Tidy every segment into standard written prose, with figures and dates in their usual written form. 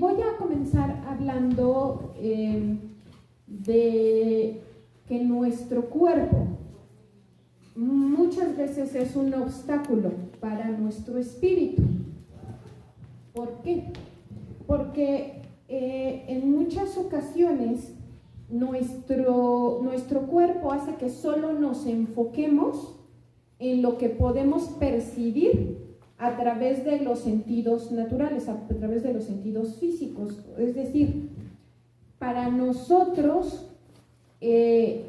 voy a comenzar hablando de que nuestro cuerpo muchas veces es un obstáculo para nuestro espíritu. ¿Por qué? Porque en muchas ocasiones nuestro cuerpo hace que solo nos enfoquemos en lo que podemos percibir a través de los sentidos naturales, a través de los sentidos físicos. Es decir, para nosotros es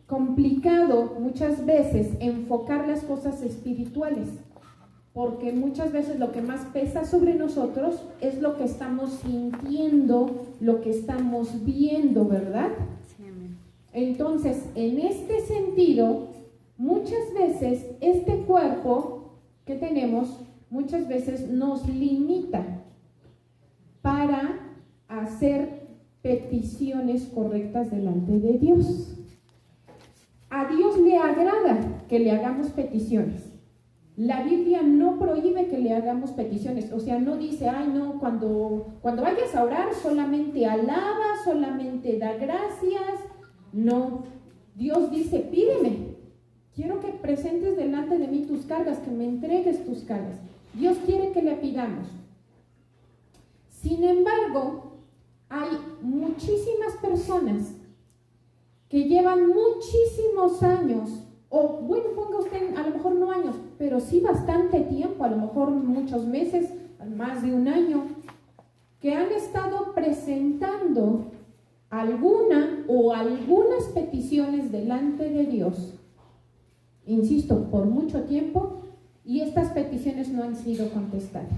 complicado muchas veces enfocar las cosas espirituales, porque muchas veces lo que más pesa sobre nosotros es lo que estamos sintiendo, lo que estamos viendo, ¿verdad? Sí, amén. Entonces, en este sentido, muchas veces este cuerpo que tenemos, muchas veces nos limita para hacer peticiones correctas delante de Dios. A Dios le agrada que le hagamos peticiones. La Biblia no prohíbe que le hagamos peticiones, o sea, no dice, ay no, cuando vayas a orar solamente alaba, solamente da gracias. No, Dios dice, pídeme, quiero que presentes delante de mí tus cargas, que me entregues tus cargas. Dios quiere que le pidamos. Sin embargo, hay muchísimas personas que llevan muchísimos años, o bueno, ponga usted, a lo mejor no años, pero sí bastante tiempo, a lo mejor muchos meses, más de un año, que han estado presentando alguna o algunas peticiones delante de Dios, insisto, por mucho tiempo, y estas peticiones no han sido contestadas,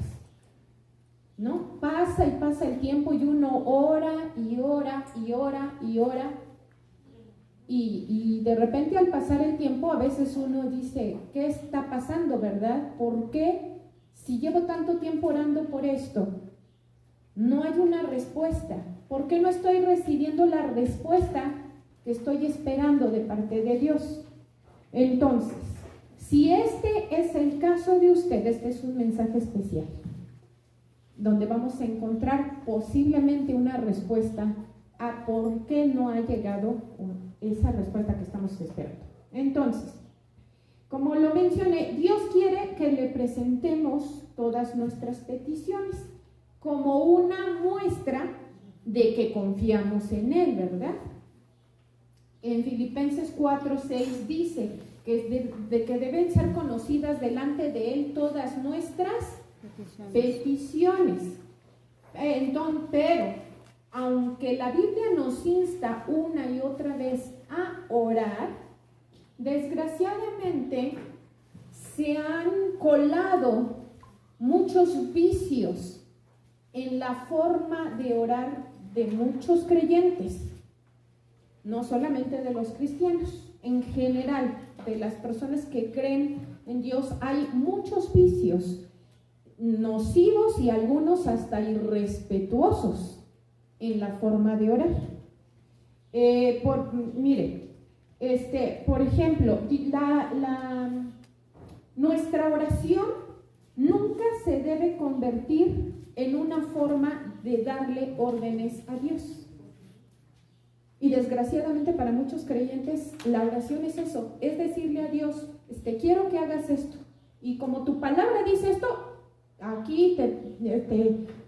¿no? Pasa y pasa el tiempo y uno ora y ora y ora y ora, y de repente al pasar el tiempo a veces uno dice, ¿qué está pasando, verdad? ¿Por qué si llevo tanto tiempo orando por esto no hay una respuesta? ¿Por qué no estoy recibiendo la respuesta que estoy esperando de parte de Dios? Entonces, si este es el caso de usted, este es un mensaje especial donde vamos a encontrar posiblemente una respuesta a por qué no ha llegado esa respuesta que estamos esperando. Entonces, como lo mencioné, Dios quiere que le presentemos todas nuestras peticiones como una muestra de que confiamos en Él, ¿verdad? En Filipenses 4:6 dice que de que deben ser conocidas delante de Él todas nuestras peticiones. Entonces, pero aunque la Biblia nos insta una y otra vez a orar, desgraciadamente se han colado muchos vicios en la forma de orar de muchos creyentes, no solamente de los cristianos, en general, de las personas que creen en Dios, hay muchos vicios nocivos y algunos hasta irrespetuosos en la forma de orar. Por ejemplo, nuestra oración nunca se debe convertir en una forma de darle órdenes a Dios. Y desgraciadamente para muchos creyentes la oración es eso, es decirle a Dios, quiero que hagas esto. Y como tu palabra dice esto, aquí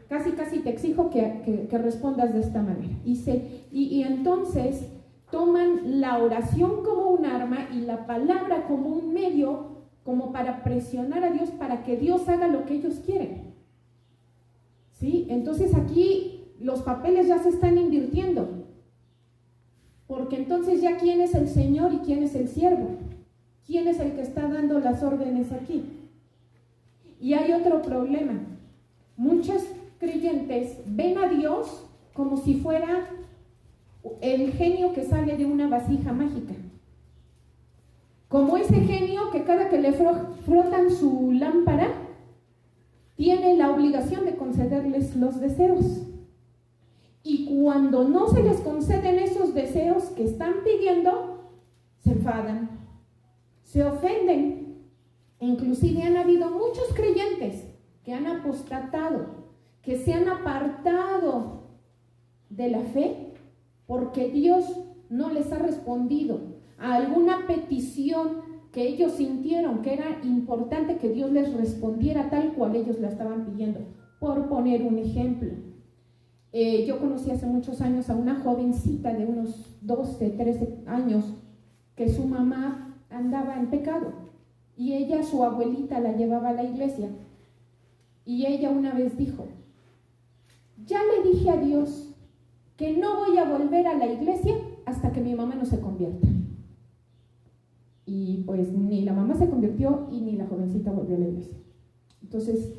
casi te exijo que respondas de esta manera. Y entonces toman la oración como un arma y la palabra como un medio, como para presionar a Dios para que Dios haga lo que ellos quieren. ¿Sí? Entonces aquí los papeles ya se están invirtiendo, porque entonces ya quién es el Señor y quién es el siervo, quién es el que está dando las órdenes aquí. Y hay otro problema. Muchos creyentes ven a Dios como si fuera el genio que sale de una vasija mágica, como ese genio que cada que le frotan su lámpara tiene la obligación de concederles los deseos, y cuando no se les conceden esos deseos que están pidiendo, se enfadan, se ofenden. Inclusive han habido muchos creyentes que han apostatado que se han apartado de la fe porque Dios no les ha respondido a alguna petición que ellos sintieron que era importante que Dios les respondiera tal cual ellos la estaban pidiendo. Por poner un ejemplo, yo conocí hace muchos años a una jovencita de unos 12, 13 años que su mamá andaba en pecado y ella, su abuelita, la llevaba a la iglesia y ella una vez dijo: ya le dije a Dios que no voy a volver a la iglesia hasta que mi mamá no se convierta. Y pues ni la mamá se convirtió y ni la jovencita volvió a la iglesia. Entonces,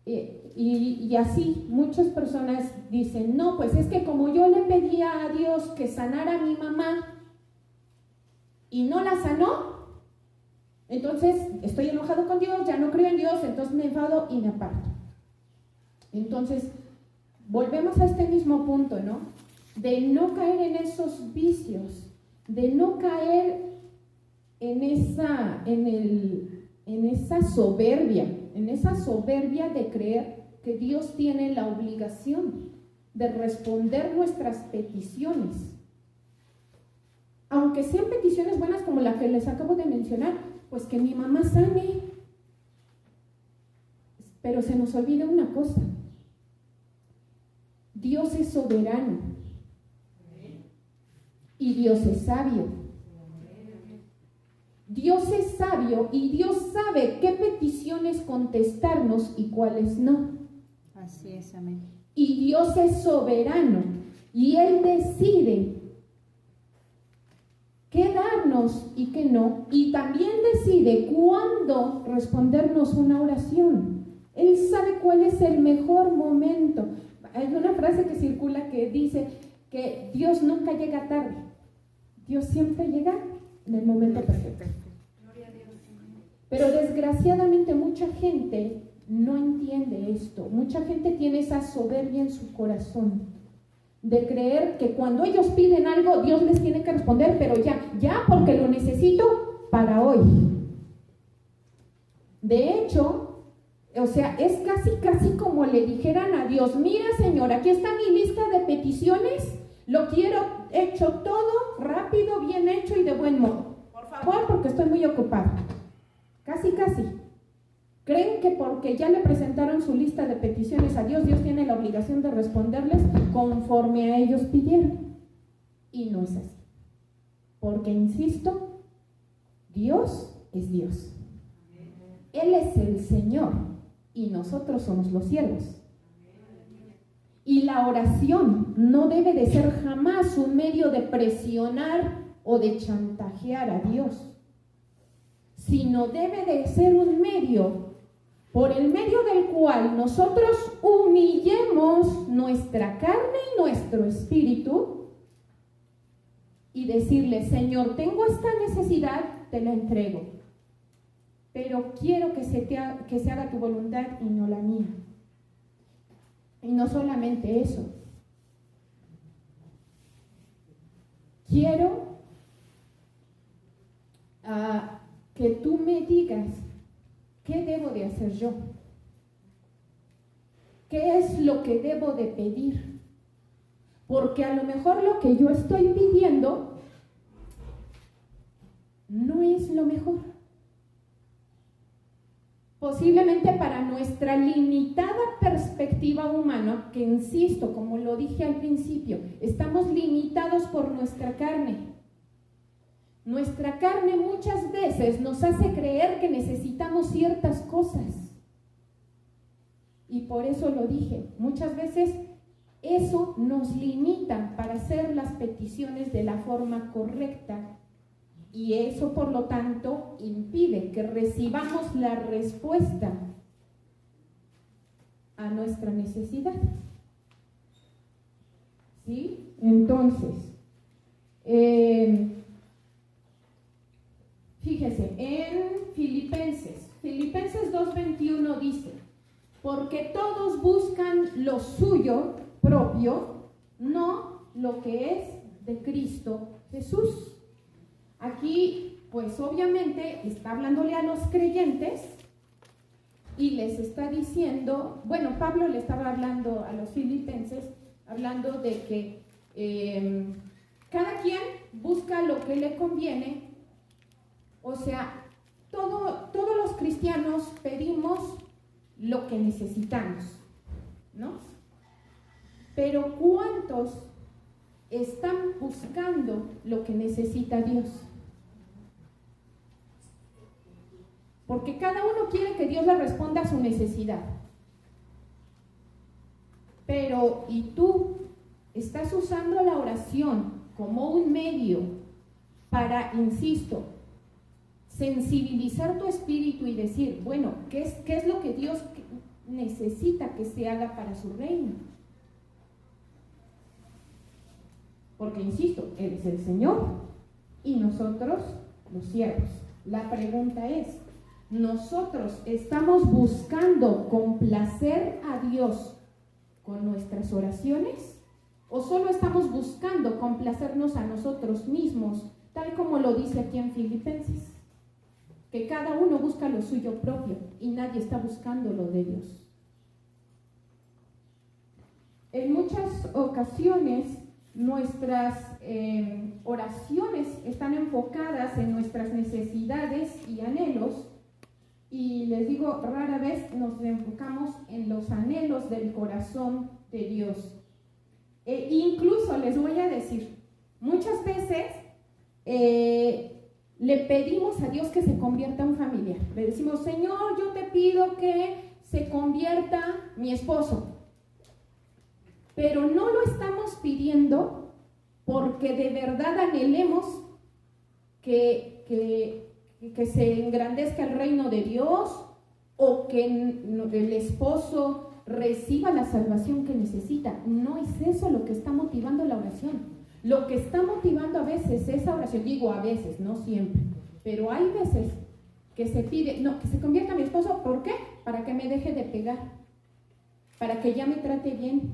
y así muchas personas dicen: no, pues es que como yo le pedía a Dios que sanara a mi mamá y no la sanó, entonces estoy enojado con Dios, ya no creo en Dios, entonces me enfado y me aparto. Entonces, volvemos a este mismo punto, ¿no? De no caer en esos vicios, de no caer en esa soberbia de creer que Dios tiene la obligación de responder nuestras peticiones. Aunque sean peticiones buenas como la que les acabo de mencionar, pues que mi mamá sane. Pero se nos olvida una cosa: Dios es soberano y Dios es sabio. Dios es sabio y Dios sabe qué peticiones contestarnos y cuáles no. Así es, amén. Y Dios es soberano y Él decide qué darnos y qué no, y también decide cuándo respondernos una oración. Él sabe cuál es el mejor momento. Hay una frase que circula que dice que Dios nunca llega tarde, Dios siempre llega en el momento perfecto. Pero desgraciadamente mucha gente no entiende esto. Mucha gente tiene esa soberbia en su corazón de creer que cuando ellos piden algo, Dios les tiene que responder, pero ya porque lo necesito para hoy. De hecho, o sea, es casi como le dijeran a Dios: mira, Señor, aquí está mi lista de peticiones, lo quiero hecho todo, rápido, bien hecho y de buen modo. Por favor, porque estoy muy ocupada. Casi. Creen que porque ya le presentaron su lista de peticiones a Dios, Dios tiene la obligación de responderles conforme a ellos pidieron. Y no es así. Porque, insisto, Dios es Dios. Él es el Señor y nosotros somos los siervos. Y la oración no debe de ser jamás un medio de presionar o de chantajear a Dios, sino debe de ser un medio por el medio del cual nosotros humillemos nuestra carne y nuestro espíritu y decirle: Señor, tengo esta necesidad, te la entrego, pero quiero que se haga tu voluntad y no la mía. Y no solamente eso, quiero que tú me digas qué debo de hacer yo, qué es lo que debo de pedir, porque a lo mejor lo que yo estoy pidiendo no es lo mejor. Posiblemente para nuestra limitada perspectiva humana, que insisto, como lo dije al principio, estamos limitados por nuestra carne. Nuestra carne muchas veces nos hace creer que necesitamos ciertas cosas. Y por eso lo dije, muchas veces eso nos limita para hacer las peticiones de la forma correcta. Y eso, por lo tanto, impide que recibamos la respuesta a nuestra necesidad. ¿Sí? Entonces, fíjese, en Filipenses 2:21 dice: porque todos buscan lo suyo propio, no lo que es de Cristo Jesús. Aquí, pues obviamente, está hablándole a los creyentes y les está diciendo, bueno, Pablo le estaba hablando a los filipenses, hablando de que cada quien busca lo que le conviene, o sea, todos los cristianos pedimos lo que necesitamos, ¿no? Pero ¿cuántos están buscando lo que necesita Dios? Porque cada uno quiere que Dios le responda a su necesidad. Pero, ¿y tú estás usando la oración como un medio para, insisto, sensibilizar tu espíritu y decir, bueno, ¿qué es lo que Dios necesita que se haga para su reino? Porque, insisto, Él es el Señor y nosotros los siervos. La pregunta es, ¿nosotros estamos buscando complacer a Dios con nuestras oraciones? ¿O solo estamos buscando complacernos a nosotros mismos, tal como lo dice aquí en Filipenses? Que cada uno busca lo suyo propio y nadie está buscando lo de Dios. En muchas ocasiones nuestras oraciones están enfocadas en nuestras necesidades y anhelos, y les digo, rara vez nos enfocamos en los anhelos del corazón de Dios. Incluso les voy a decir, muchas veces le pedimos a Dios que se convierta un familiar. Le decimos, Señor, yo te pido que se convierta mi esposo. Pero no lo estamos pidiendo porque de verdad anhelemos que se engrandezca el reino de Dios o que el esposo reciba la salvación que necesita. No es eso lo que está motivando la oración. Lo que está motivando a veces esa oración, digo a veces, no siempre, pero hay veces que se pide, no, que se convierta mi esposo, ¿por qué? Para que me deje de pegar, para que ya me trate bien,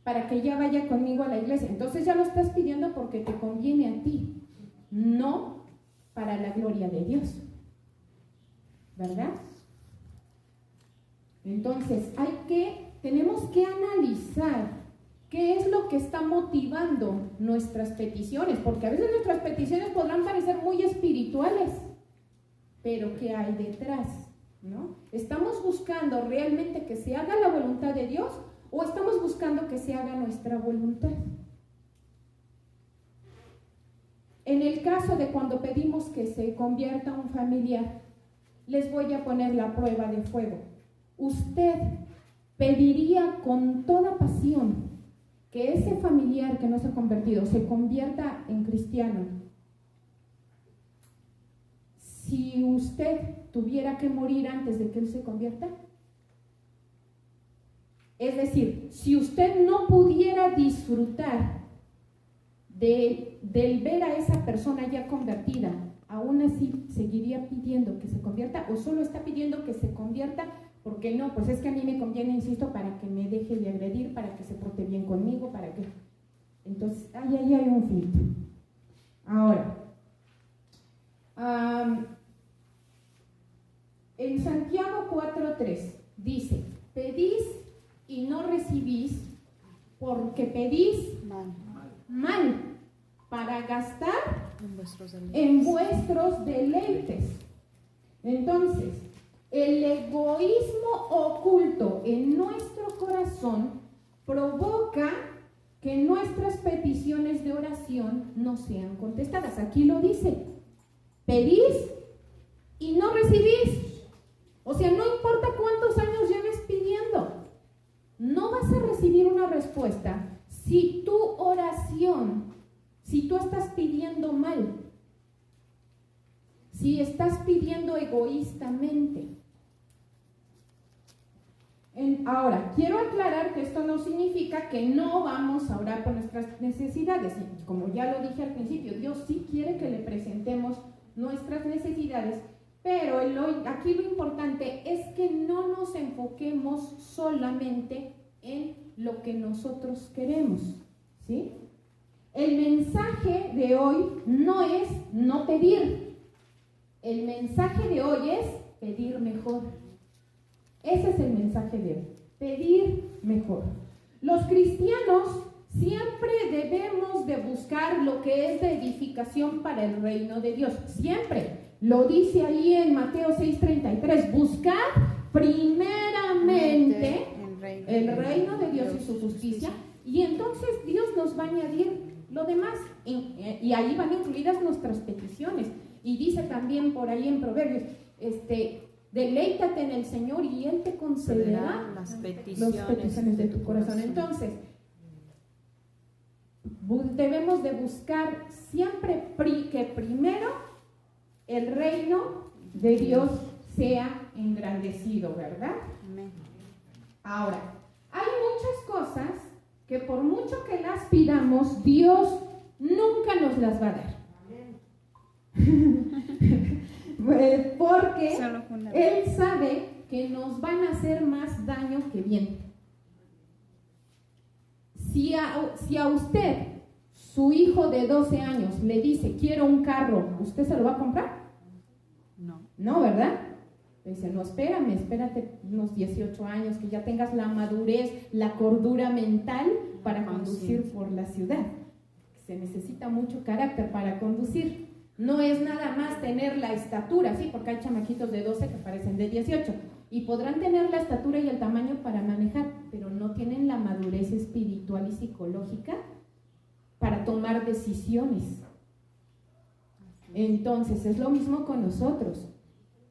para que ya vaya conmigo a la iglesia. Entonces ya lo estás pidiendo porque te conviene a ti, no para la gloria de Dios, ¿verdad? Entonces tenemos que analizar qué es lo que está motivando nuestras peticiones, porque a veces nuestras peticiones podrán parecer muy espirituales, pero ¿qué hay detrás? ¿No? ¿Estamos buscando realmente que se haga la voluntad de Dios o estamos buscando que se haga nuestra voluntad? En el caso de cuando pedimos que se convierta un familiar, les voy a poner la prueba de fuego. Usted pediría con toda pasión que ese familiar que no se ha convertido se convierta en cristiano. Si usted tuviera que morir antes de que él se convierta, es decir, si usted no pudiera disfrutar del ver a esa persona ya convertida, aún así seguiría pidiendo que se convierta, o solo está pidiendo que se convierta porque no, pues es que a mí me conviene, insisto, para que me deje de agredir, para que se porte bien conmigo, para que... Entonces, ahí hay un filtro. Ahora, en Santiago 4:3 dice, pedís y no recibís porque pedís mal para gastar en vuestros deleites. Entonces, el egoísmo oculto en nuestro corazón provoca que nuestras peticiones de oración no sean contestadas. Aquí lo dice, pedís y no recibís. O sea, no importa cuántos años lleves pidiendo, no vas a recibir una respuesta si tu oración, si tú estás pidiendo mal, si estás pidiendo egoístamente. Ahora, quiero aclarar que esto no significa que no vamos a orar por nuestras necesidades. Como ya lo dije al principio, Dios sí quiere que le presentemos nuestras necesidades, pero aquí lo importante es que no nos enfoquemos solamente en lo que nosotros queremos, ¿sí? El mensaje de hoy no es no pedir. El mensaje de hoy es pedir mejor. Ese es el mensaje de hoy, pedir mejor. Los cristianos siempre debemos de buscar lo que es de edificación para el reino de Dios, siempre. Lo dice ahí en Mateo 6:33, buscar primeramente el reino de Dios y su justicia, y entonces Dios nos va a añadir lo demás, y ahí van incluidas nuestras peticiones. Y dice también por ahí en Proverbios, deleítate en el Señor y Él te concederá las peticiones de tu corazón. Entonces, debemos de buscar siempre que primero el reino de Dios sea engrandecido, ¿verdad? Amén. Ahora, hay muchas cosas que por mucho que las pidamos, Dios nunca nos las va a dar. Porque Él sabe que nos van a hacer más daño que bien. Si a usted, su hijo de 12 años, le dice, quiero un carro, ¿usted se lo va a comprar? No. No, ¿verdad? Le dice, no, espérate unos 18 años, que ya tengas la madurez, la cordura mental para conducir por la ciudad. Se necesita mucho carácter para conducir. No es nada más tener la estatura, sí, porque hay chamaquitos de 12 que parecen de 18 y podrán tener la estatura y el tamaño para manejar, pero no tienen la madurez espiritual y psicológica para tomar decisiones. Entonces, es lo mismo con nosotros.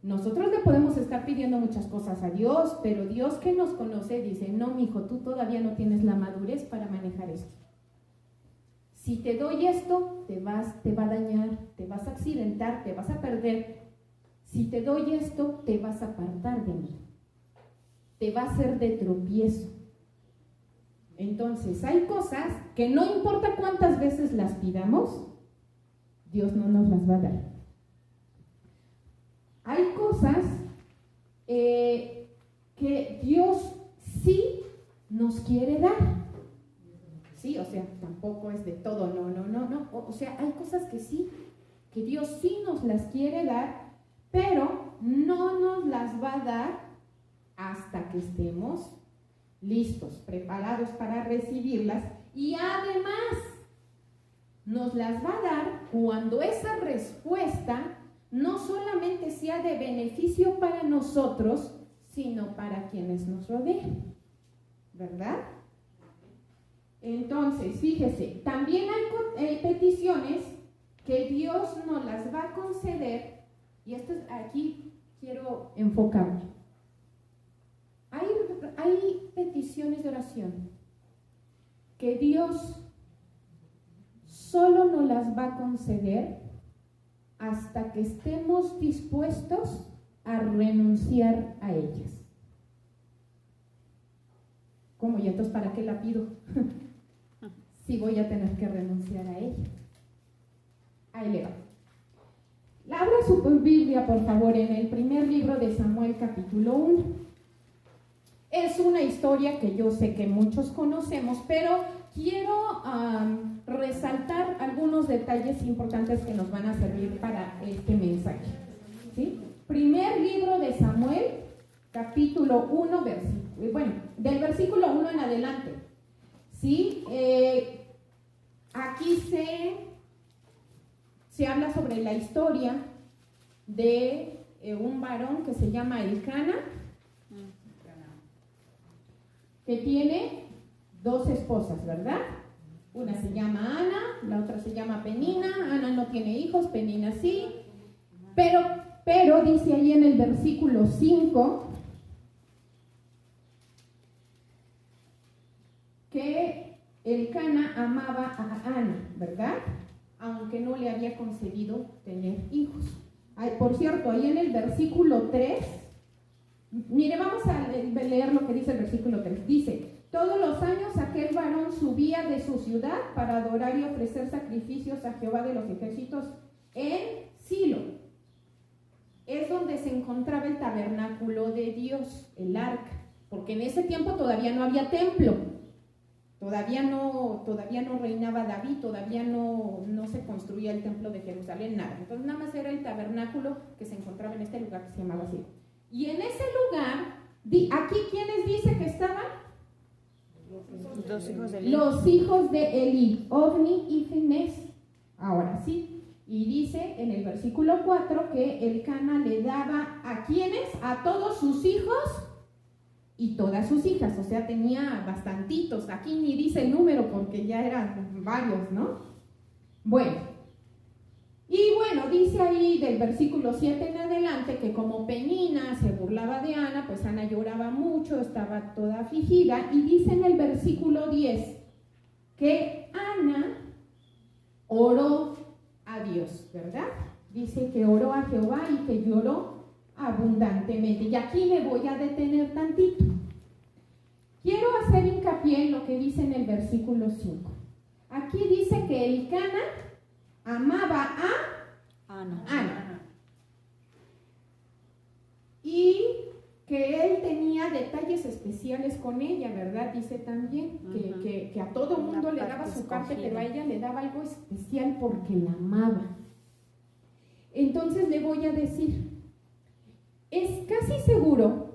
Nosotros le podemos estar pidiendo muchas cosas a Dios, pero Dios que nos conoce dice, no, mijo, tú todavía no tienes la madurez para manejar esto. Si te doy esto, te va a dañar, te vas a accidentar, te vas a perder. Si te doy esto, te vas a apartar de mí. Te va a hacer de tropiezo. Entonces, hay cosas que no importa cuántas veces las pidamos, Dios no nos las va a dar. Hay cosas que Dios sí nos quiere dar. Sí, o sea, tampoco es de todo, no. O sea, hay cosas que sí, que Dios sí nos las quiere dar, pero no nos las va a dar hasta que estemos listos, preparados para recibirlas, y además nos las va a dar cuando esa respuesta no solamente sea de beneficio para nosotros, sino para quienes nos rodean, ¿verdad? Entonces, fíjese, también hay peticiones que Dios nos las va a conceder, y esto aquí quiero enfocarme. Hay peticiones de oración que Dios solo nos las va a conceder hasta que estemos dispuestos a renunciar a ellas. ¿Cómo? ¿Y entonces para qué la pido? Si voy a tener que renunciar a ella. Ahí le va. Abra su Biblia, por favor, en el primer libro de Samuel, capítulo 1. Es una historia que yo sé que muchos conocemos, pero quiero resaltar algunos detalles importantes que nos van a servir para este mensaje. ¿Sí? Primer libro de Samuel, capítulo 1, del versículo 1 en adelante. ¿Sí? Aquí se habla sobre la historia de un varón que se llama Elcana, que tiene 2 esposas, ¿verdad? Una se llama Ana, la otra se llama Penina. Ana no tiene hijos, Penina sí, pero dice ahí en el versículo 5 que Elcana amaba a Ana, ¿verdad? Aunque no le había concedido tener hijos. Por cierto, ahí en el versículo 3, mire, vamos a leer lo que dice el versículo 3. Dice, todos los años aquel varón subía de su ciudad para adorar y ofrecer sacrificios a Jehová de los ejércitos en Silo. Es donde se encontraba el tabernáculo de Dios, el arca, porque en ese tiempo todavía no había templo. Todavía no reinaba David, todavía no se construía el templo de Jerusalén, nada. Entonces nada más era el tabernáculo que se encontraba en este lugar que se llamaba así. Y en ese lugar Aquí, ¿quiénes dice que estaban? Dos hijos de Eli. Los hijos de Eli, Ofni y Finés. Ahora sí, y dice en el versículo 4 que Elcana le daba ¿a quiénes? A todos sus hijos y todas sus hijas, o sea, tenía bastantitos. Aquí ni dice el número porque ya eran varios, ¿no? Bueno, y bueno, dice ahí del versículo 7 en adelante que como Penina se burlaba de Ana, pues Ana lloraba mucho, estaba toda afligida, y dice en el versículo 10 que Ana oró a Dios, ¿verdad? Dice que oró a Jehová y que lloró abundantemente. Y aquí me voy a detener tantito. Quiero hacer hincapié en lo que dice en el versículo 5. Aquí dice que Elcana amaba a Ana. Y que él tenía detalles especiales con ella, ¿verdad? Dice también que a todo mundo le daba su parte, pero a ella le daba algo especial porque la amaba. Entonces le voy a decir, es casi seguro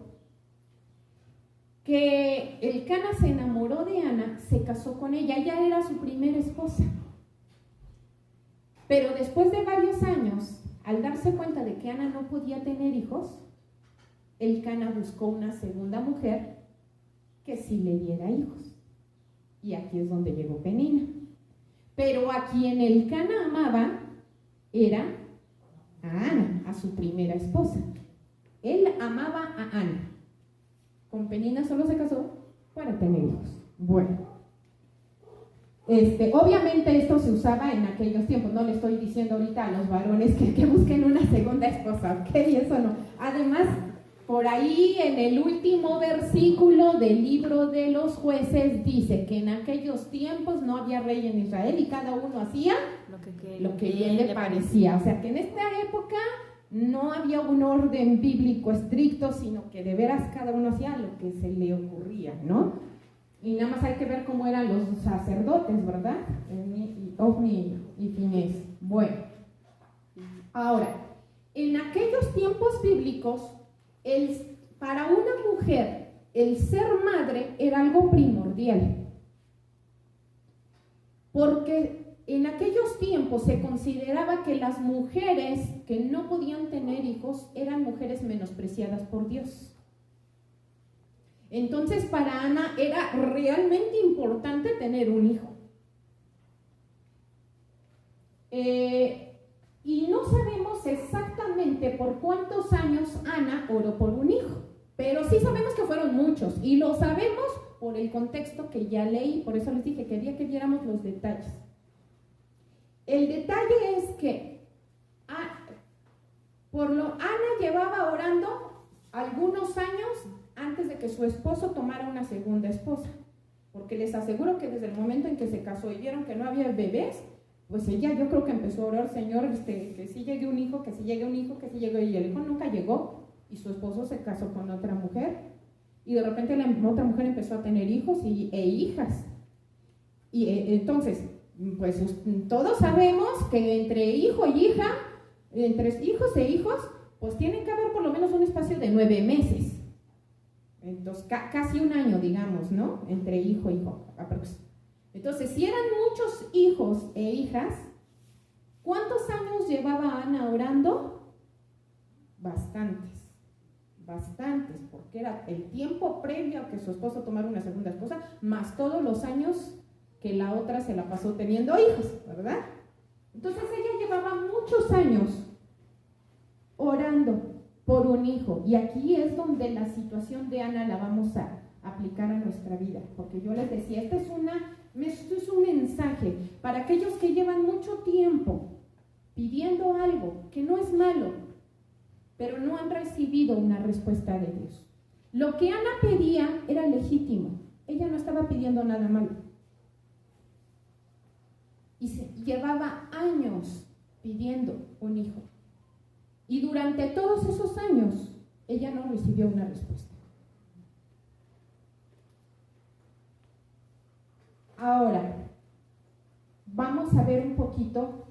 que Elcana se enamoró de Ana, se casó con ella, ella era su primera esposa. Pero después de varios años, al darse cuenta de que Ana no podía tener hijos, Elcana buscó una segunda mujer que sí le diera hijos. Y aquí es donde llegó Penina. Pero a quien Elcana amaba era a Ana, a su primera esposa. Él amaba a Ana. Con Penina solo se casó para tener hijos. Bueno. Obviamente esto se usaba en aquellos tiempos, no le estoy diciendo ahorita a los varones que busquen una segunda esposa, ¿ok? Eso no. Además, por ahí en el último versículo del libro de los Jueces dice que en aquellos tiempos no había rey en Israel y cada uno hacía lo que bien le parecía. O sea que en esta época no había un orden bíblico estricto, sino que de veras cada uno hacía lo que se le ocurría, ¿no? Y nada más hay que ver cómo eran los sacerdotes, ¿verdad? Ofni y Finés. Bueno, ahora, en aquellos tiempos bíblicos, para una mujer, el ser madre era algo primordial. Porque en aquellos tiempos se consideraba que las mujeres que no podían tener hijos eran mujeres menospreciadas por Dios. Entonces para Ana era realmente importante tener un hijo. Y no sabemos exactamente por cuántos años Ana oró por un hijo, pero sí sabemos que fueron muchos, y lo sabemos por el contexto que ya leí, por eso les dije que quería que viéramos los detalles. El detalle es que Ana llevaba orando algunos años antes de que su esposo tomara una segunda esposa, porque les aseguro que desde el momento en que se casó y vieron que no había bebés, pues ella yo creo que empezó a orar, Señor, que sí llegue un hijo, que sí llegue un hijo, que sí llegue, y el hijo nunca llegó, y su esposo se casó con otra mujer, y de repente la otra mujer empezó a tener hijos e hijas, y entonces, pues todos sabemos que entre hijo y hija, entre hijos e hijos, pues tiene que haber por lo menos un espacio de 9 meses. Entonces, casi un año, digamos, ¿no? Entre hijo e hijo. Entonces, si eran muchos hijos e hijas, ¿cuántos años llevaba Ana orando? Bastantes, porque era el tiempo previo a que su esposo tomara una segunda esposa, más todos los años que la otra se la pasó teniendo hijos, ¿verdad? Entonces, ella llevaba muchos años orando por un hijo, y aquí es donde la situación de Ana la vamos a aplicar a nuestra vida, porque yo les decía, esto es un mensaje para aquellos que llevan mucho tiempo pidiendo algo que no es malo, pero no han recibido una respuesta de Dios. Lo que Ana pedía era legítimo, ella no estaba pidiendo nada malo, y llevaba años pidiendo un hijo. Y durante todos esos años, ella no recibió una respuesta. Ahora, vamos a ver un poquito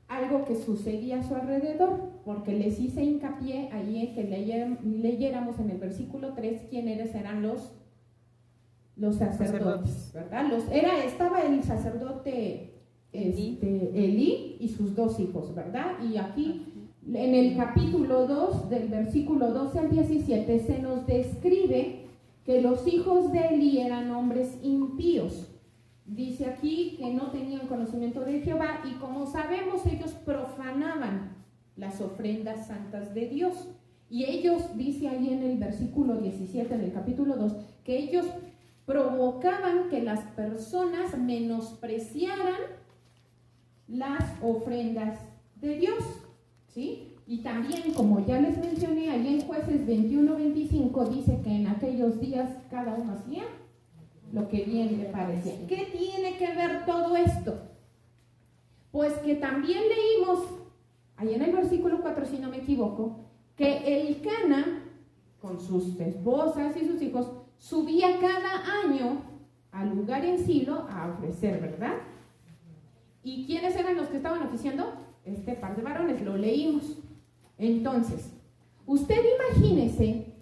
algo algo que sucedía a su alrededor, porque les hice hincapié ahí en que leyéramos en el versículo 3 quiénes eran los sacerdotes, ¿verdad? Estaba el sacerdote Elí y sus 2 hijos, ¿verdad? Y aquí en el capítulo 2, del versículo 12 al 17, se nos describe que los hijos de Elí eran hombres impíos. Dice aquí que no tenían conocimiento de Jehová y, como sabemos, ellos profanaban las ofrendas santas de Dios. Y ellos, dice ahí en el versículo 17 del capítulo 2, que ellos provocaban que las personas menospreciaran las ofrendas de Dios, ¿sí? Y también, como ya les mencioné, ahí en Jueces 21-25 dice que en aquellos días cada uno hacía lo que bien le parecía. ¿Qué tiene que ver todo esto? Pues que también leímos, ahí en el versículo 4, si no me equivoco, que Elcana, con sus esposas y sus hijos, subía cada año al lugar en Silo a ofrecer, ¿verdad? ¿Y quiénes eran los que estaban oficiando? Este par de varones, lo leímos. Entonces, usted imagínese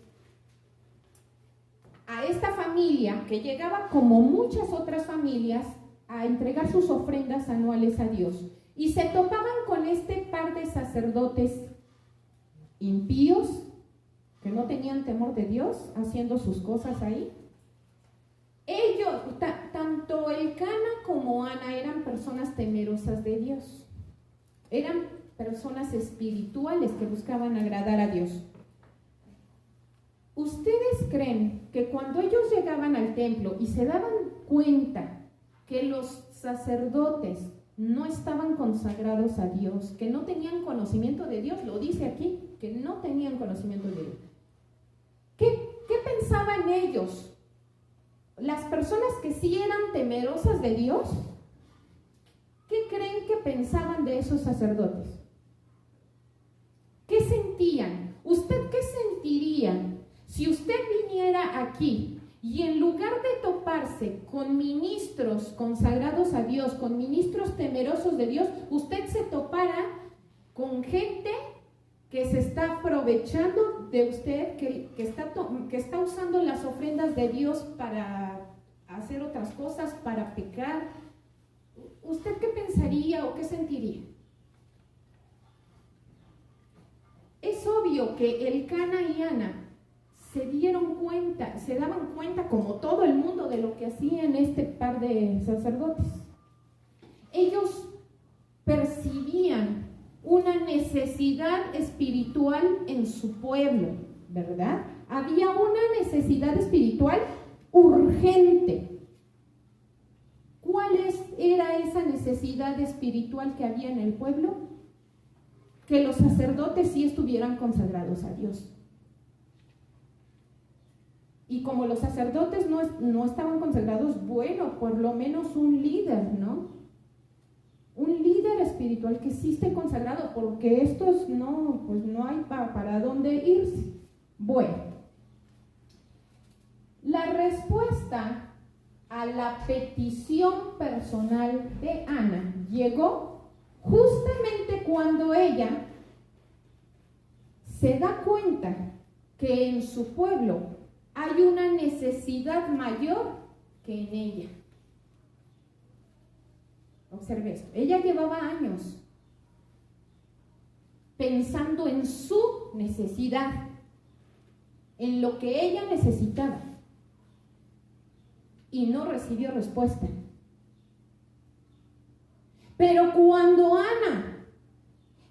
a esta familia que llegaba, como muchas otras familias, a entregar sus ofrendas anuales a Dios, y se topaban con este par de sacerdotes impíos que no tenían temor de Dios, haciendo sus cosas ahí. Ellos, tanto Elcana como Ana, eran personas temerosas de Dios, eran personas espirituales que buscaban agradar a Dios. ¿Ustedes creen que cuando ellos llegaban al templo y se daban cuenta que los sacerdotes no estaban consagrados a Dios, que no tenían conocimiento de Dios? Lo dice aquí, que no tenían conocimiento de Dios. ¿Qué pensaban ellos? Las personas que sí eran temerosas de Dios, ¿qué creen que pensaban de esos sacerdotes? ¿Qué sentían? ¿Usted qué sentiría si usted viniera aquí y en lugar de toparse con ministros consagrados a Dios, con ministros temerosos de Dios, usted se topara con gente que se está aprovechando de usted, que está usando las ofrendas de Dios para hacer otras cosas, para pecar? ¿Usted qué pensaría o qué sentiría? Es obvio que Elcana y Ana se daban cuenta, como todo el mundo, de lo que hacían este par de sacerdotes. Ellos percibían una necesidad espiritual en su pueblo, ¿verdad? Había una necesidad espiritual urgente. ¿Cuál era esa necesidad espiritual que había en el pueblo? Que los sacerdotes sí estuvieran consagrados a Dios. Y como los sacerdotes no estaban consagrados, bueno, por lo menos un líder, ¿no? Un líder espiritual que sí esté consagrado, porque estos pues no hay para dónde irse. Bueno, la respuesta a la petición personal de Ana llegó justamente cuando ella se da cuenta que en su pueblo hay una necesidad mayor que en ella. Observe esto. Ella llevaba años pensando en su necesidad, en lo que ella necesitaba, y no recibió respuesta. Pero cuando Ana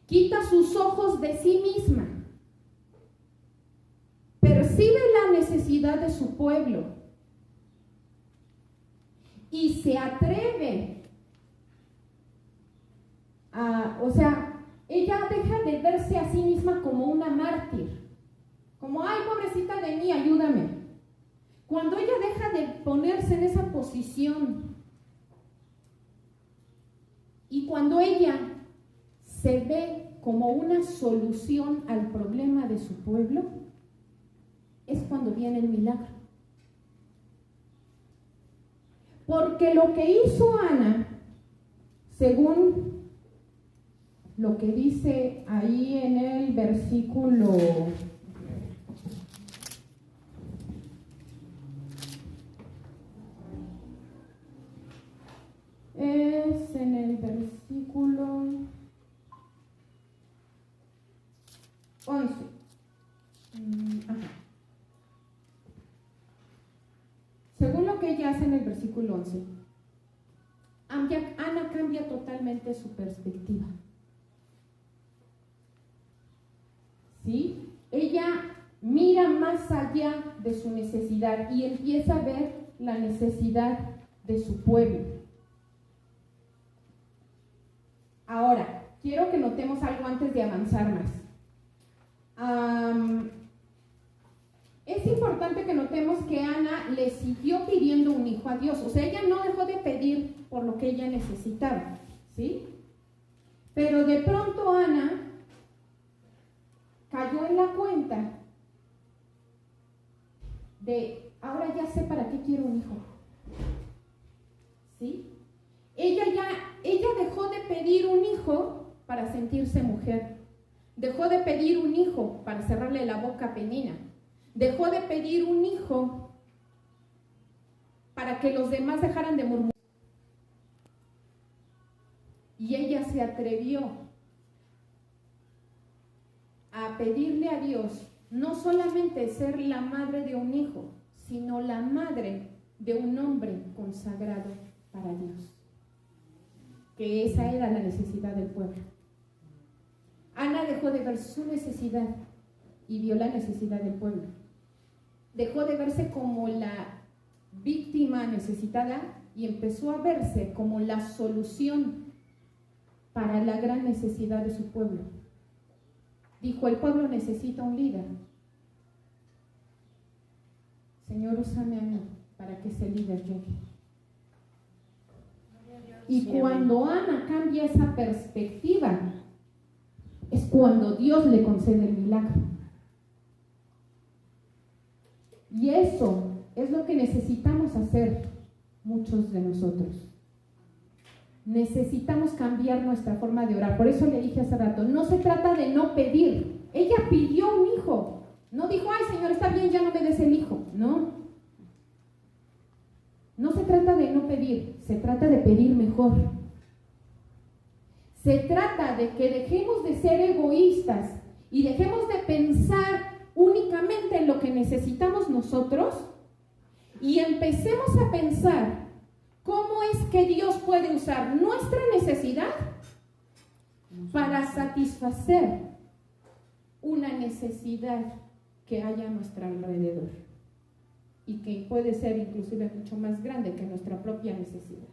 quita sus ojos de sí misma, percibe la necesidad de su pueblo y se atreve ella deja de verse a sí misma como una mártir, como, ay, pobrecita de mí, ayúdame. Cuando ella deja de ponerse en esa posición y cuando ella se ve como una solución al problema de su pueblo, es cuando viene el milagro. Porque lo que hizo Ana, según lo que dice ahí en el versículo. Es en el versículo 11. Según lo que ella hace en el versículo 11, Ana cambia totalmente su perspectiva. ¿Sí? Ella mira más allá de su necesidad y empieza a ver la necesidad de su pueblo. Ahora, quiero que notemos algo antes de avanzar más. Es importante que notemos que Ana le siguió pidiendo un hijo a Dios. O sea, ella no dejó de pedir por lo que ella necesitaba, ¿sí? Pero de pronto Ana cayó en la cuenta de, ahora ya sé para qué quiero un hijo, ¿sí? Ella dejó de pedir un hijo para sentirse mujer, dejó de pedir un hijo para cerrarle la boca a Penina, dejó de pedir un hijo para que los demás dejaran de murmurar. Y ella se atrevió a pedirle a Dios no solamente ser la madre de un hijo, sino la madre de un hombre consagrado para Dios. Que esa era la necesidad del pueblo. Ana dejó de ver su necesidad y vio la necesidad del pueblo. Dejó de verse como la víctima necesitada y empezó a verse como la solución para la gran necesidad de su pueblo. Dijo, el pueblo necesita un líder. Señor, úsame a mí para que ese líder llegue. Y cuando Ana cambia esa perspectiva, es cuando Dios le concede el milagro. Y eso es lo que necesitamos hacer muchos de nosotros. Necesitamos cambiar nuestra forma de orar. Por eso le dije hace rato, no se trata de no pedir. Ella pidió un hijo. No dijo, ay Señor, está bien, ya no me des el hijo. No. No se trata de no pedir, se trata de pedir mejor. Se trata de que dejemos de ser egoístas y dejemos de pensar únicamente en lo que necesitamos nosotros y empecemos a pensar cómo es que Dios puede usar nuestra necesidad para satisfacer una necesidad que haya a nuestro alrededor y que puede ser inclusive mucho más grande que nuestra propia necesidad.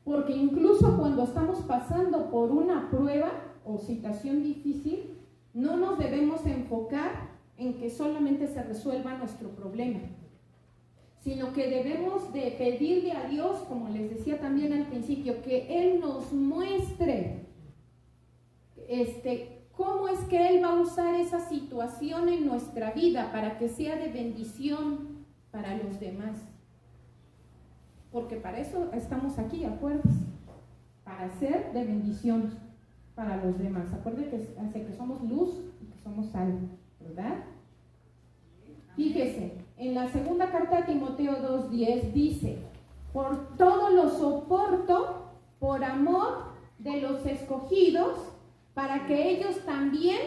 Porque incluso cuando estamos pasando por una prueba o situación difícil, no nos debemos enfocar en que solamente se resuelva nuestro problema, sino que debemos de pedirle a Dios, como les decía también al principio, que Él nos muestre cómo es que Él va a usar esa situación en nuestra vida para que sea de bendición para los demás. Porque para eso estamos aquí, acuérdense, para ser de bendición para los demás. Acuérdense que somos luz y que somos sal, ¿verdad? Fíjese, en la segunda carta de Timoteo 2:10 dice, por todo lo soporto por amor de los escogidos, para que ellos también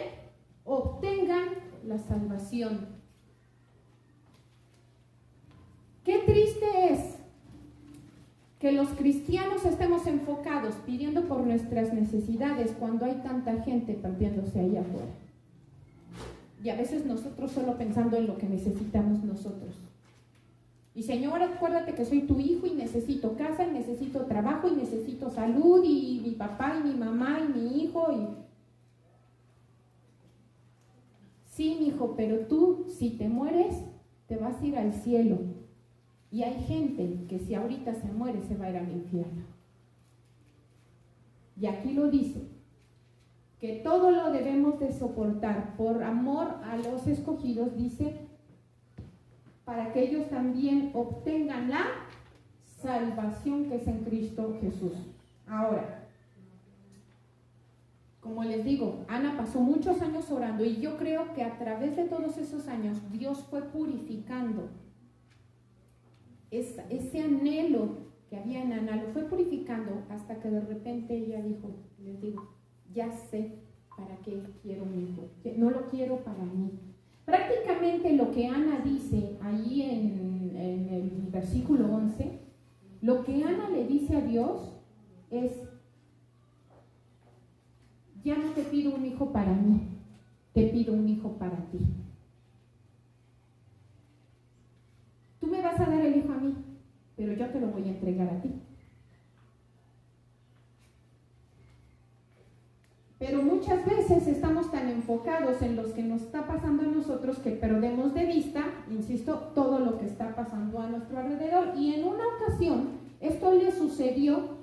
obtengan la salvación. Qué triste es que los cristianos estemos enfocados pidiendo por nuestras necesidades cuando hay tanta gente perdiéndose allá afuera. Y a veces nosotros solo pensando en lo que necesitamos nosotros. Y Señor, acuérdate que soy tu hijo y necesito casa y necesito trabajo y necesito salud y mi papá y mi mamá y mi hijo. Sí, mi hijo, pero tú, si te mueres, te vas a ir al cielo. Y hay gente que si ahorita se muere, se va a ir al infierno. Y aquí lo dice, que todo lo debemos de soportar por amor a los escogidos, dice, para que ellos también obtengan la salvación que es en Cristo Jesús. Ahora, como les digo, Ana pasó muchos años orando y yo creo que a través de todos esos años Dios fue purificando ese anhelo que había en Ana, lo fue purificando hasta que de repente ella dijo, les digo, ya sé para qué quiero un hijo, no lo quiero para mí. Prácticamente lo que Ana dice ahí en el versículo 11, lo que Ana le dice a Dios es, ya no te pido un hijo para mí, te pido un hijo para ti. Tú me vas a dar el hijo a mí, pero yo te lo voy a entregar a ti. Pero muchas veces estamos tan enfocados en lo que nos está pasando a nosotros que perdemos de vista, insisto, todo lo que está pasando a nuestro alrededor. Y en una ocasión, esto le sucedió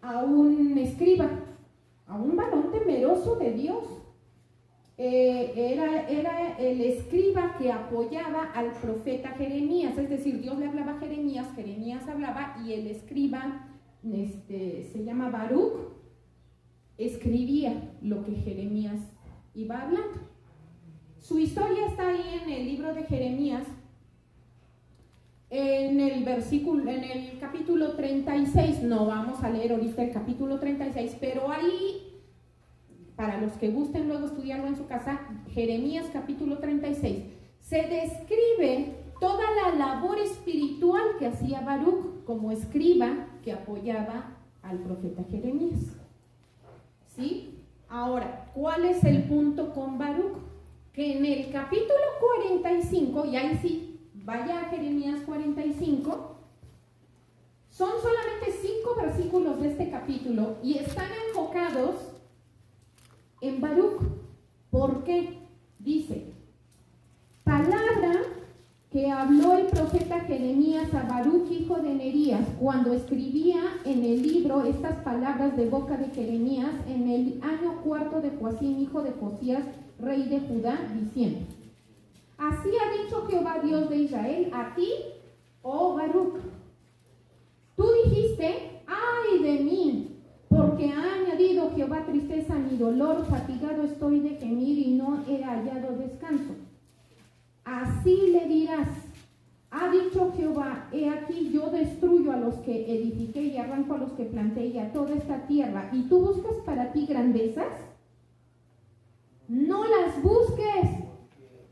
a un escriba, a un varón temeroso de Dios. Era el escriba que apoyaba al profeta Jeremías, es decir, Dios le hablaba a Jeremías, Jeremías hablaba y el escriba, se llama Baruch, escribía lo que Jeremías iba hablando. Su historia está ahí en el libro de Jeremías, en el capítulo 36. No vamos a leer ahorita el capítulo 36, pero ahí, para los que gusten luego estudiarlo en su casa, Jeremías capítulo 36, se describe toda la labor espiritual que hacía Baruch como escriba que apoyaba al profeta Jeremías. ¿Sí? Ahora, ¿cuál es el punto con Baruch? Que en el capítulo 45, y ahí sí, vaya a Jeremías 45, son solamente 5 versículos de este capítulo y están enfocados en Baruch. ¿Por qué? Dice, palabra que habló el profeta Jeremías a Baruch, hijo de Nerías, cuando escribía en el libro estas palabras de boca de Jeremías en el año 4 de Joacim, hijo de Josías, rey de Judá, diciendo, así ha dicho Jehová Dios de Israel a ti, oh Baruch, tú dijiste, ay de mí, porque ha añadido Jehová tristeza a mi dolor, fatigado estoy de gemir y no he hallado descanso. Así le dirás, ha dicho Jehová, he aquí yo destruyo a los que edifiqué y arranco a los que planté y a toda esta tierra, y tú buscas para ti grandezas, no las busques,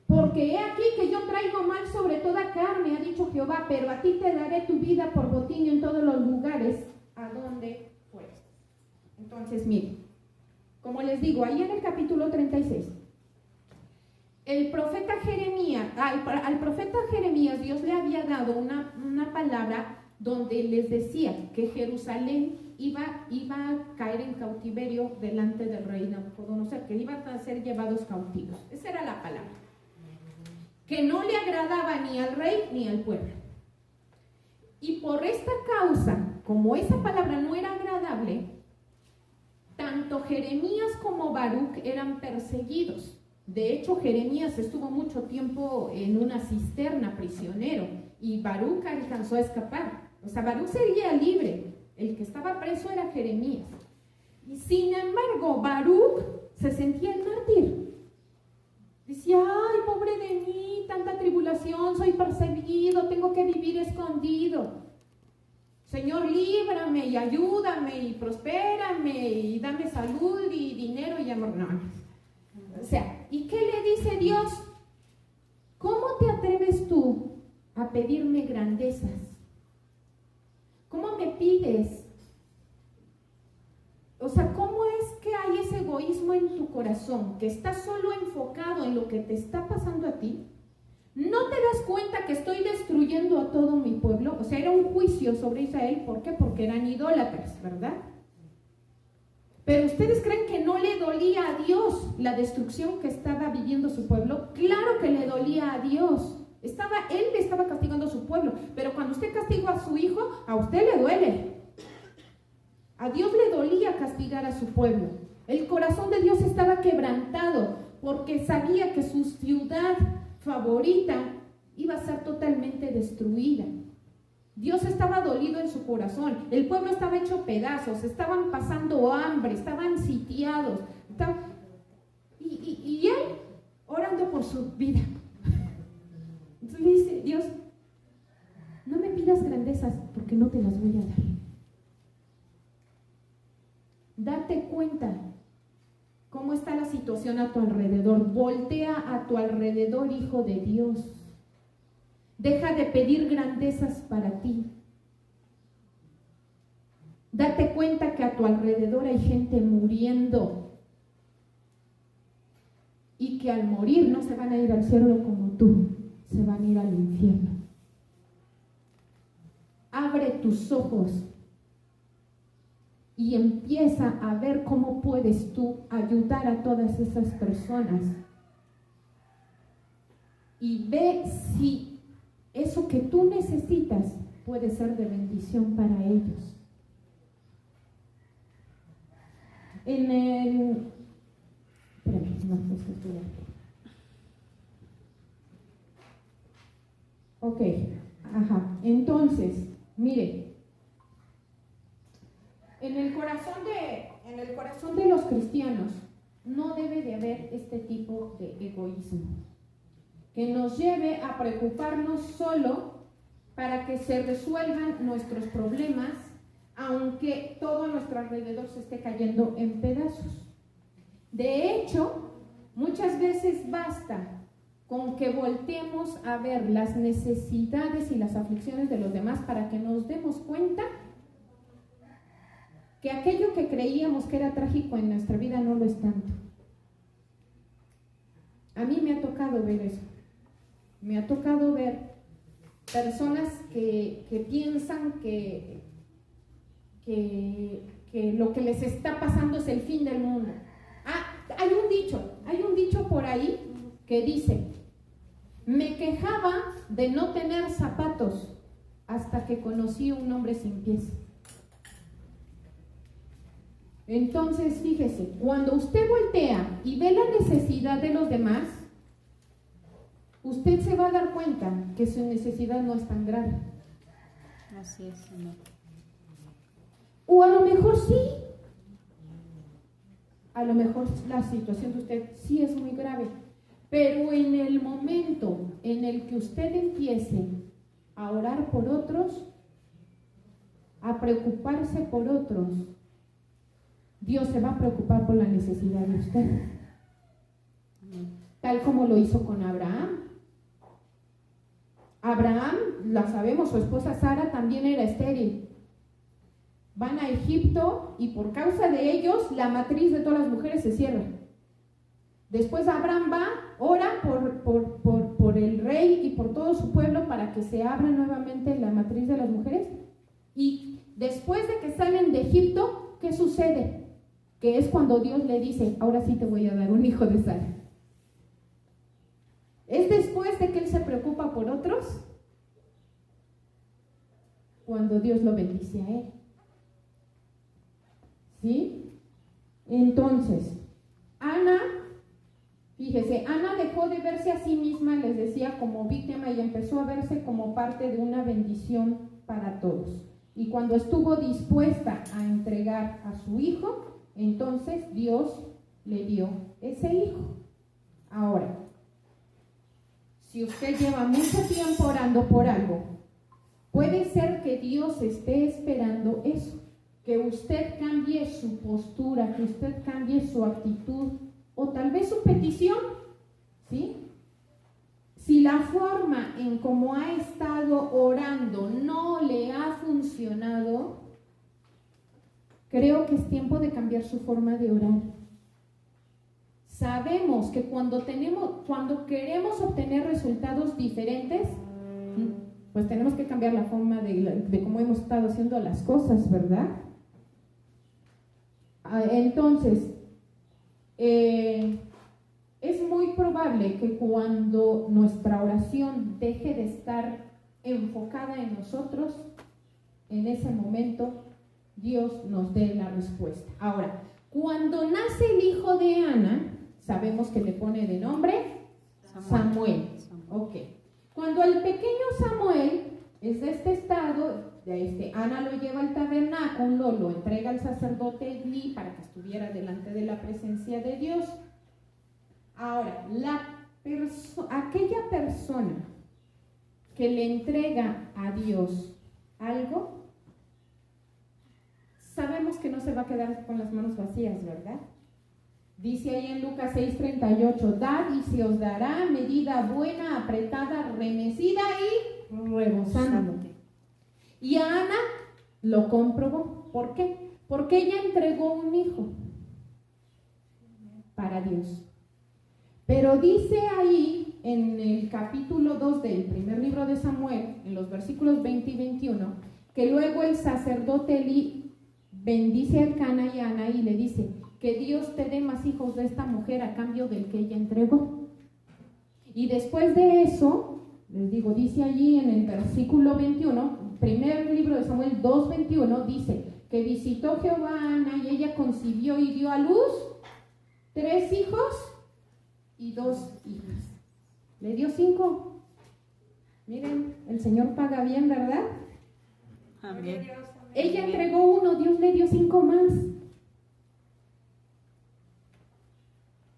porque he aquí que yo traigo mal sobre toda carne, ha dicho Jehová, pero a ti te daré tu vida por botín en todos los lugares a donde fueres. Entonces, miren, como les digo, ahí en el capítulo 36, el profeta Jeremías, al profeta Jeremías Dios le había dado una palabra donde les decía que Jerusalén iba a caer en cautiverio delante del rey Nabucodonosor, que iban a ser llevados cautivos. Esa era la palabra, que no le agradaba ni al rey ni al pueblo. Y por esta causa, como esa palabra no era agradable, tanto Jeremías como Baruch eran perseguidos. De hecho, Jeremías estuvo mucho tiempo en una cisterna prisionero y Baruch alcanzó a escapar. O sea, Baruch sería libre. El que estaba preso era Jeremías. Y sin embargo, Baruch se sentía el mártir. Decía, ay, pobre de mí, tanta tribulación, soy perseguido, tengo que vivir escondido. Señor, líbrame y ayúdame y prospérame y dame salud y dinero y amor. No. O sea, ¿y qué le dice Dios? ¿Cómo te atreves tú a pedirme grandezas? ¿Cómo me pides? O sea, ¿cómo es que hay ese egoísmo en tu corazón, que estás solo enfocado en lo que te está pasando a ti? ¿No te das cuenta que estoy destruyendo a todo mi pueblo? O sea, era un juicio sobre Israel. ¿Por qué? Porque eran idólatras, ¿verdad? Pero ¿ustedes creen que no le dolía a Dios la destrucción que estaba viviendo su pueblo? Claro que le dolía a Dios. Él le estaba castigando a su pueblo. Pero cuando usted castigó a su hijo, a usted le duele. A Dios le dolía castigar a su pueblo. El corazón de Dios estaba quebrantado porque sabía que su ciudad favorita iba a ser totalmente destruida. Dios estaba dolido en su corazón. El pueblo estaba hecho pedazos, estaban pasando hambre, estaban sitiados. Y él orando por su vida. Entonces le dice, Dios, no me pidas grandezas porque no te las voy a dar. Date cuenta cómo está la situación a tu alrededor. Voltea a tu alrededor, hijo de Dios. Deja de pedir grandezas para ti. Date cuenta que a tu alrededor hay gente muriendo y que al morir no se van a ir al cielo como tú, se van a ir al infierno. Abre tus ojos y empieza a ver cómo puedes tú ayudar a todas esas personas. Y ve si eso que tú necesitas puede ser de bendición para ellos. En el... Espérame, no, es que estoy aquí. Ok, entonces, mire, en el corazón de los cristianos no debe de haber este tipo de egoísmo que nos lleve a preocuparnos solo para que se resuelvan nuestros problemas, aunque todo a nuestro alrededor se esté cayendo en pedazos. De hecho, muchas veces basta con que volteemos a ver las necesidades y las aflicciones de los demás para que nos demos cuenta que aquello que creíamos que era trágico en nuestra vida no lo es tanto. A mí me ha tocado ver eso. Me ha tocado ver personas que piensan que lo que les está pasando es el fin del mundo. Hay un dicho por ahí que dice: me quejaba de no tener zapatos hasta que conocí a un hombre sin pies. Entonces, fíjese, cuando usted voltea y ve la necesidad de los demás, usted se va a dar cuenta que su necesidad no es tan grave. Así es, Señor. O a lo mejor sí. A lo mejor la situación de usted sí es muy grave. Pero en el momento en el que usted empiece a orar por otros, a preocuparse por otros, Dios se va a preocupar por la necesidad de usted. Tal como lo hizo con Abraham. Abraham, la sabemos, su esposa Sara también era estéril. Van a Egipto y por causa de ellos la matriz de todas las mujeres se cierra. Después Abraham va, ora por el rey y por todo su pueblo para que se abra nuevamente la matriz de las mujeres. Y después de que salen de Egipto, ¿qué sucede? Que es cuando Dios le dice: ahora sí te voy a dar un hijo de Sara. Es después de que él se preocupa por otros cuando Dios lo bendice a él. ¿Sí? Entonces, Ana, fíjese, Ana dejó de verse a sí misma, les decía, como víctima y empezó a verse como parte de una bendición para todos. Y cuando estuvo dispuesta a entregar a su hijo, entonces Dios le dio ese hijo. Ahora, si usted lleva mucho tiempo orando por algo, puede ser que Dios esté esperando eso, que usted cambie su postura, que usted cambie su actitud o tal vez su petición, ¿sí? Si la forma en cómo ha estado orando no le ha funcionado, creo que es tiempo de cambiar su forma de orar. Sabemos que cuando queremos obtener resultados diferentes, pues tenemos que cambiar la forma de cómo hemos estado haciendo las cosas, ¿verdad? Entonces, es muy probable que cuando nuestra oración deje de estar enfocada en nosotros, en ese momento Dios nos dé la respuesta. Ahora, cuando nace el hijo de Ana, sabemos que le pone de nombre Samuel. Ok. Cuando el pequeño Samuel es de este estado. Ana lo lleva al tabernáculo, lo entrega al sacerdote Elí para que estuviera delante de la presencia de Dios. Ahora, aquella persona que le entrega a Dios algo, sabemos que no se va a quedar con las manos vacías, ¿verdad? Dice ahí en Lucas 6:38, dad y se os dará medida buena, apretada, remecida y rebosando. Y a Ana lo comprobó. ¿Por qué? Porque ella entregó un hijo para Dios. Pero dice ahí en el capítulo 2 del primer libro de Samuel, en los versículos 20 y 21, que luego el sacerdote Elí bendice a Elcana y a Ana y le dice, que Dios te dé más hijos de esta mujer a cambio del que ella entregó. Y después de eso, les digo, dice allí en el versículo 21, primer libro de Samuel 2:21, dice que visitó Jehová a Ana y ella concibió y dio a luz 3 hijos y 2 hijas. Le dio 5. Miren, el Señor paga bien, ¿verdad? Amén. Ella entregó 1, Dios le dio 5 más.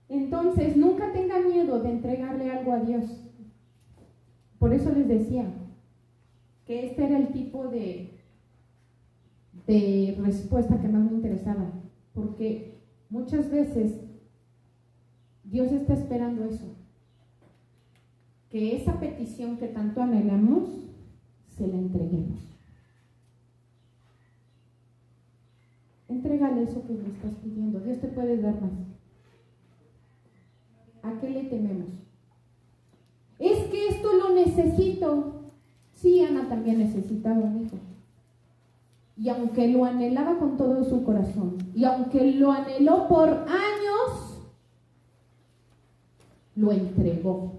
Entonces, nunca tenga miedo de entregarle algo a Dios. Por eso les decía que este era el tipo de respuesta que más me interesaba, porque muchas veces Dios está esperando eso, que esa petición que tanto anhelamos, se la entreguemos. Entrégale eso que le estás pidiendo, Dios te puede dar más. ¿A qué le tememos? Es que esto lo necesito. Sí, Ana también necesitaba un hijo. Y aunque lo anhelaba con todo su corazón, y aunque lo anheló por años, lo entregó.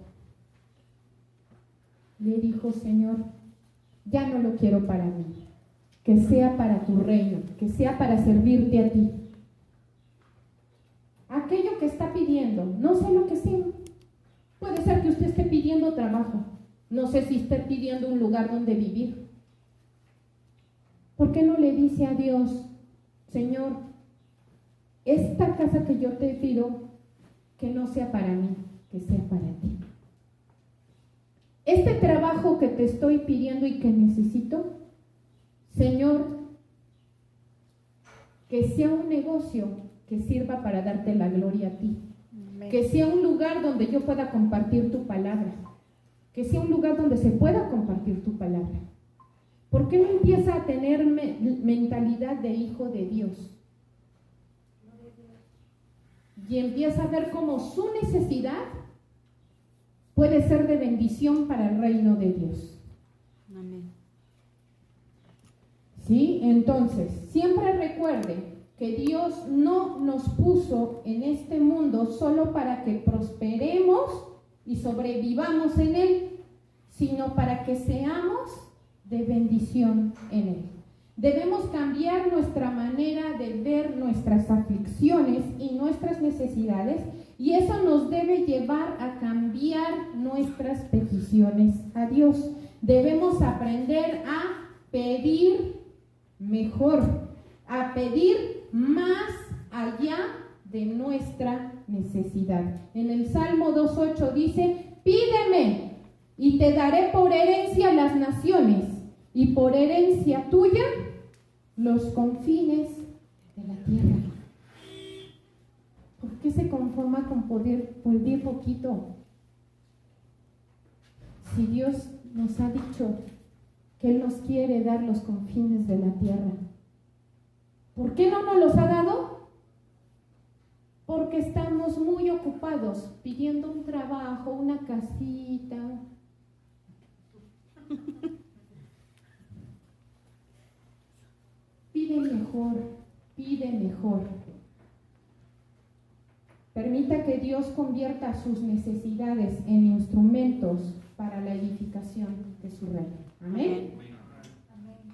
Le dijo, Señor, ya no lo quiero para mí, que sea para tu reino, que sea para servirte a ti. Aquello que está pidiendo, no sé lo que sea. Puede ser que usted esté pidiendo trabajo. No sé si esté pidiendo un lugar donde vivir. ¿Por qué no le dice a Dios, Señor, esta casa que yo te pido, que no sea para mí, que sea para ti? Este trabajo que te estoy pidiendo y que necesito, Señor, que sea un negocio que sirva para darte la gloria a ti. Amén. Que sea un lugar donde yo pueda compartir tu palabra. Que sea un lugar donde se pueda compartir tu palabra. ¿Por qué no empieza a tener mentalidad de hijo de Dios? Y empieza a ver cómo su necesidad puede ser de bendición para el reino de Dios. Amén. ¿Sí? Entonces, siempre recuerde que Dios no nos puso en este mundo solo para que prosperemos y sobrevivamos en él, sino para que seamos de bendición en él. Debemos cambiar nuestra manera de ver nuestras aflicciones y nuestras necesidades, y eso nos debe llevar a cambiar nuestras peticiones a Dios. Debemos aprender a pedir mejor, a pedir más allá de nuestra necesidad. En el Salmo 2:8 dice, pídeme y te daré por herencia las naciones y por herencia tuya los confines de la tierra. ¿Por qué se conforma con pedir poquito? Si Dios nos ha dicho que Él nos quiere dar los confines de la tierra, ¿por qué no nos los ha dado? Porque estamos muy ocupados pidiendo un trabajo, una casita. Pide mejor, pide mejor. Permita que Dios convierta sus necesidades en instrumentos para la edificación de su reino. Amén.